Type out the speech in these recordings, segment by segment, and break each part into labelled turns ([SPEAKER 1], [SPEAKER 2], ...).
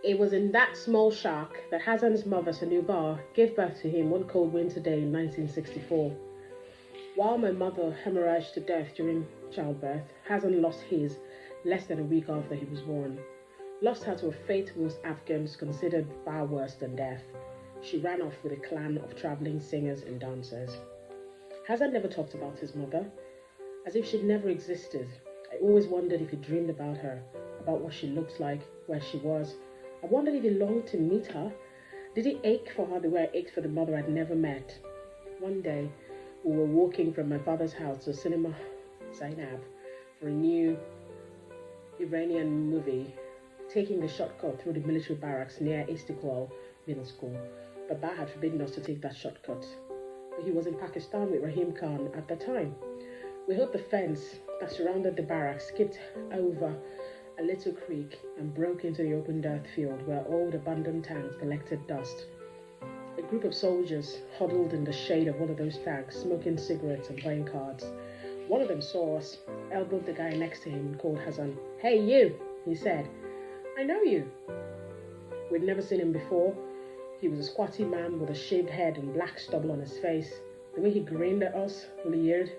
[SPEAKER 1] It was in that small shack that Hassan's mother, Sanubar, gave birth to him one cold winter day in 1964. While my mother hemorrhaged to death during childbirth, Hassan lost his less than a week after he was born. Lost her to a fate most Afghans considered far worse than death. She ran off with a clan of traveling singers and dancers. Hassan never talked about his mother, as if she'd never existed. I always wondered if he dreamed about her, about what she looked like, where she was. I wondered if he longed to meet her. Did he ache for her the way I ached for the mother I'd never met? One day, we were walking from my father's house to cinema Zainab for a new Iranian movie, taking the shortcut through the military barracks near Istiqlal Middle School. Baba had forbidden us to take that shortcut, but he was in Pakistan with Rahim Khan at the time. We hoped the fence that surrounded the barracks skipped over a little creek and broke into the open dirt field where old abandoned tanks collected dust. A group of soldiers huddled in the shade of one of those tanks, smoking cigarettes and playing cards. One of them saw us, elbowed the guy next to him and called Hassan. "Hey, you," he said. "I know you." We'd never seen him before. He was a squatty man with a shaved head and black stubble on his face. The way he grinned at us, leered,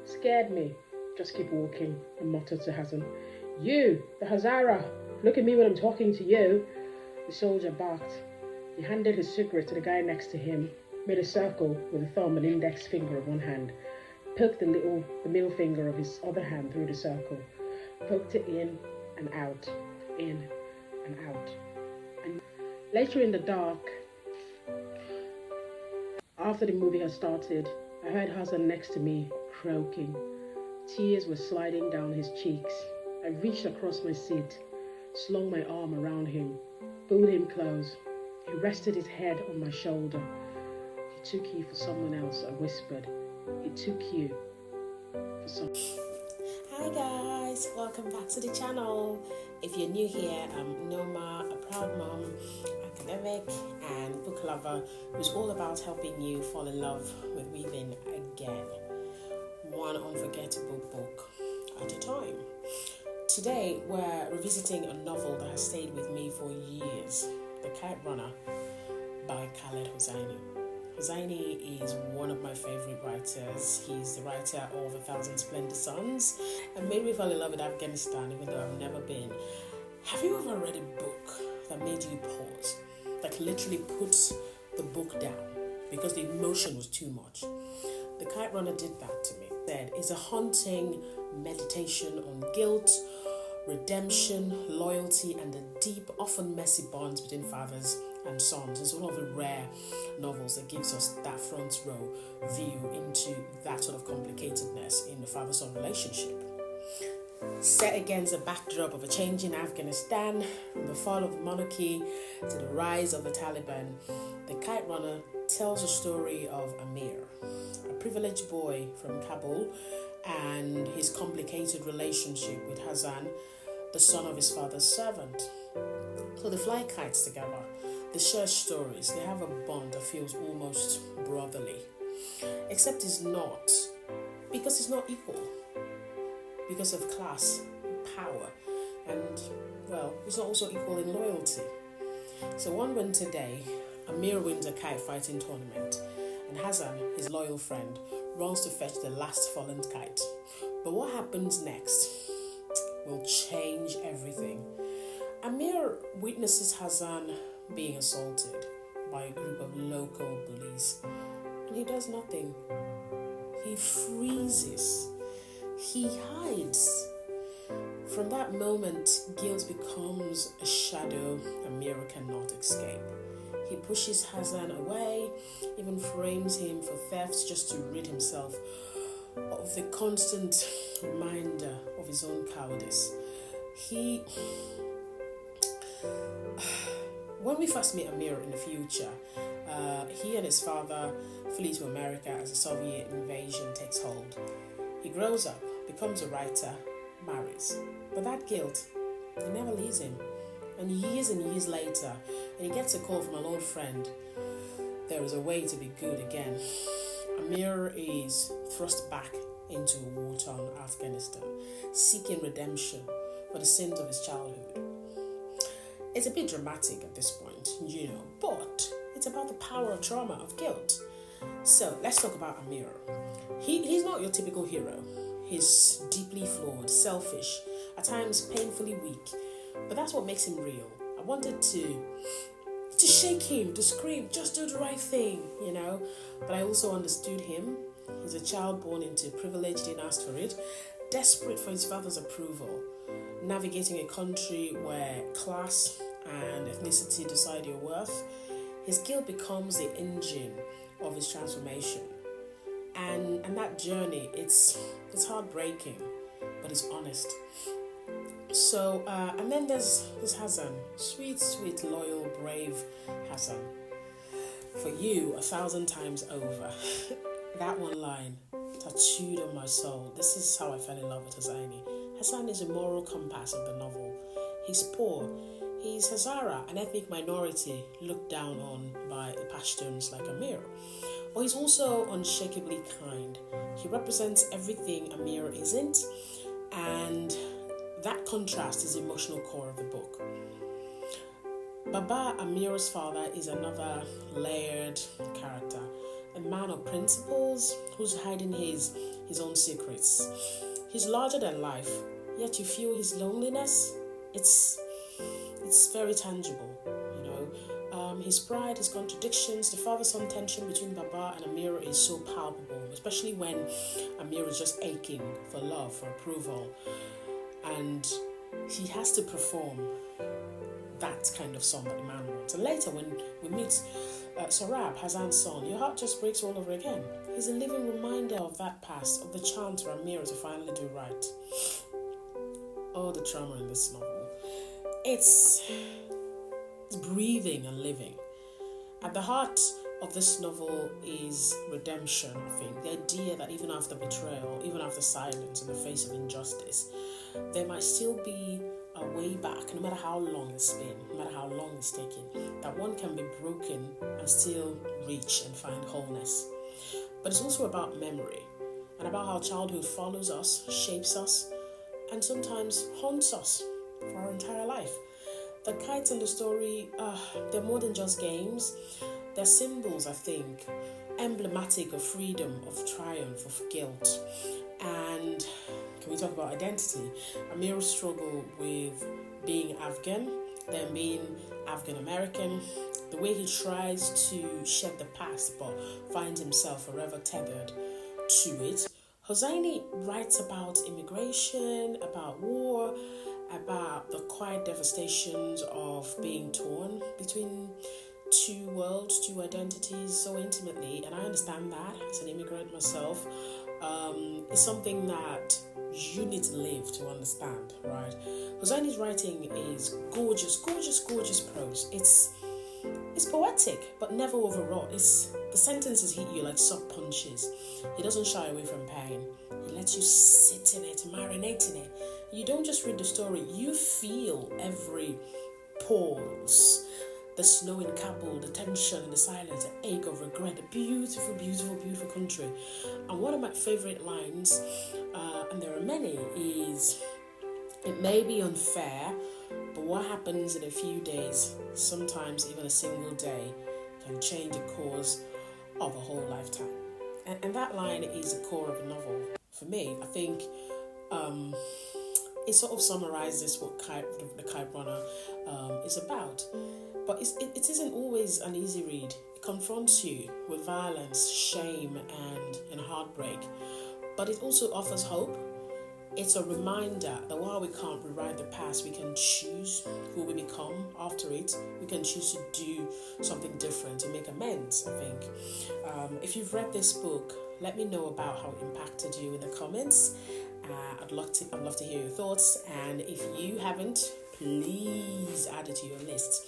[SPEAKER 1] scared me. "Just keep walking," I muttered to Hassan. "You, the Hazara, look at me when I'm talking to you." The soldier barked. He handed his cigarette to the guy next to him, made a circle with the thumb and index finger of one hand, poked the middle finger of his other hand through the circle, poked it in and out, in and out. And later in the dark, after the movie had started, I heard Hassan next to me croaking. Tears were sliding down his cheeks. I reached across my seat, slung my arm around him, pulled him close. He rested his head on my shoulder. "He took you for someone else," I whispered. "He took you for someone."
[SPEAKER 2] Hi guys, welcome back to the channel. If you're new here, I'm Nneoma, a proud mom, academic and book lover who's all about helping you fall in love with reading again, one unforgettable book at a time. Today we're revisiting a novel that has stayed with me for years, The Kite Runner by Khaled Hosseini. Hosseini is one of my favorite writers. He's the writer of A Thousand Splendid Suns and made me fall in love with Afghanistan, even though I've never been. Have you ever read a book that made you pause, that literally puts the book down because the emotion was too much? The Kite Runner did that to me. It's a haunting meditation on guilt, redemption, loyalty, and the deep, often messy bonds between fathers and sons. It's one of the rare novels that gives us that front row view into that sort of complicatedness in the father-son relationship. Set against the backdrop of a change in Afghanistan, from the fall of the monarchy to the rise of the Taliban, The Kite Runner tells the story of Amir, a privileged boy from Kabul, and his complicated relationship with Hassan, the son of his father's servant. So they fly kites together, they share stories, they have a bond that feels almost brotherly. Except it's not, because it's not equal. Because of class, power, and, well, it's not also equal in loyalty. So one winter day, Amir wins a kite fighting tournament, and Hassan, his loyal friend, runs to fetch the last fallen kite. But what happens next will change everything. Amir witnesses Hassan being assaulted by a group of local bullies, and he does nothing. He freezes. He hides. From that moment, guilt becomes a shadow Amir cannot escape. He pushes Hassan away, even frames him for theft just to rid himself of the constant reminder of his own cowardice. When we first meet Amir in the future, he and his father flee to America as the Soviet invasion takes hold. He grows up, becomes a writer, marries. But that guilt, it never leaves him. And years later, and he gets a call from an old friend, there is a way to be good again. Amir is thrust back into a war-torn Afghanistan, seeking redemption for the sins of his childhood. It's a bit dramatic at this point, but it's about the power of trauma, of guilt. So let's talk about Amir. He's not your typical hero. He's deeply flawed, selfish, at times painfully weak. But that's what makes him real. I wanted to shake him, to scream, just do the right thing, But I also understood him. He's a child born into privilege, didn't ask for it, desperate for his father's approval, navigating a country where class and ethnicity decide your worth. His guilt becomes the engine of his transformation. And that journey, it's heartbreaking, but it's honest. So, and then there's Hassan, sweet, sweet, loyal, brave Hassan. For you, 1,000 times over. That one line, tattooed on my soul. This is how I fell in love with Hosseini. Hassan is a moral compass of the novel. He's poor. He's Hazara, an ethnic minority looked down on by the Pashtuns like Amir. But he's also unshakably kind. He represents everything Amir isn't, and that contrast is the emotional core of the book. Baba, Amir's father, is another layered character, a man of principles who's hiding his own secrets. He's larger than life, yet you feel his loneliness. It's very tangible, His pride, his contradictions, the father-son tension between Baba and Amir is so palpable, especially when Amir is just aching for love, for approval. And he has to perform that kind of son that the man wants. And later when we meet Sorab, Hassan's son, your heart just breaks all over again. He's a living reminder of that past, of the chance for Amir to finally do right. Oh, the trauma in this novel. It's breathing and living. At the heart of this novel is redemption, I think. The idea that even after betrayal, even after silence in the face of injustice, there might still be a way back, no matter how long it's been, no matter how long it's taken, that one can be broken and still reach and find wholeness. But it's also about memory and about how childhood follows us, shapes us, and sometimes haunts us for our entire life. The kites in the story, they're more than just games. They're symbols, I think, emblematic of freedom, of triumph, of guilt. And can we talk about identity? Amir's struggle with being Afghan, then being Afghan American, the way he tries to shed the past but finds himself forever tethered to it. Hosseini writes about immigration, about war, about the quiet devastations of being torn between two worlds, two identities so intimately, and I understand that as an immigrant myself. It's something that you need to live to understand, right? Hosseini's writing is gorgeous, gorgeous, gorgeous prose. It's poetic, but never overwrought. The sentences hit you like soft punches. He doesn't shy away from pain. He lets you sit in it, marinate in it. You don't just read the story, you feel every pause. The snow in Kabul, the tension and the silence, the ache of regret, the beautiful, beautiful, beautiful country. And one of my favorite lines, and there are many, is, "It may be unfair, but what happens in a few days, sometimes even a single day, can change the course of a whole lifetime." And that line is the core of the novel. For me, I think it sort of summarizes what the Kite Runner is about. But it isn't always an easy read. It confronts you with violence, shame, and heartbreak. But it also offers hope. It's a reminder that while we can't rewrite the past, we can choose who we become after it. We can choose to do something different, to make amends, I think. If you've read this book, let me know about how it impacted you in the comments. I'd love to hear your thoughts. And if you haven't, please add it to your list.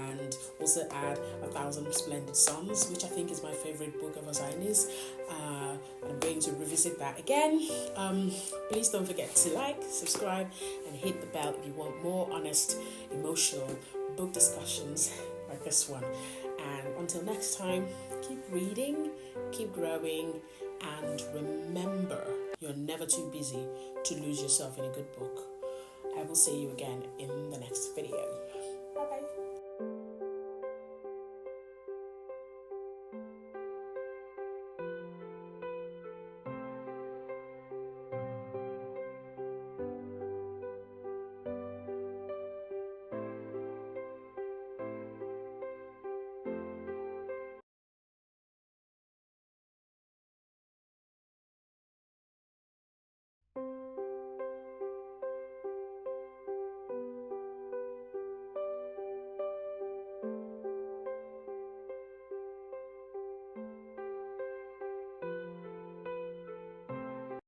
[SPEAKER 2] And also add 1,000 Splendid Suns, which I think is my favorite book of Hosseini's. I'm going to revisit that again. Please don't forget to like, subscribe, and hit the bell if you want more honest, emotional book discussions like this one. And until next time, keep reading, keep growing, and remember, you're never too busy to lose yourself in a good book. I will see you again in the next video.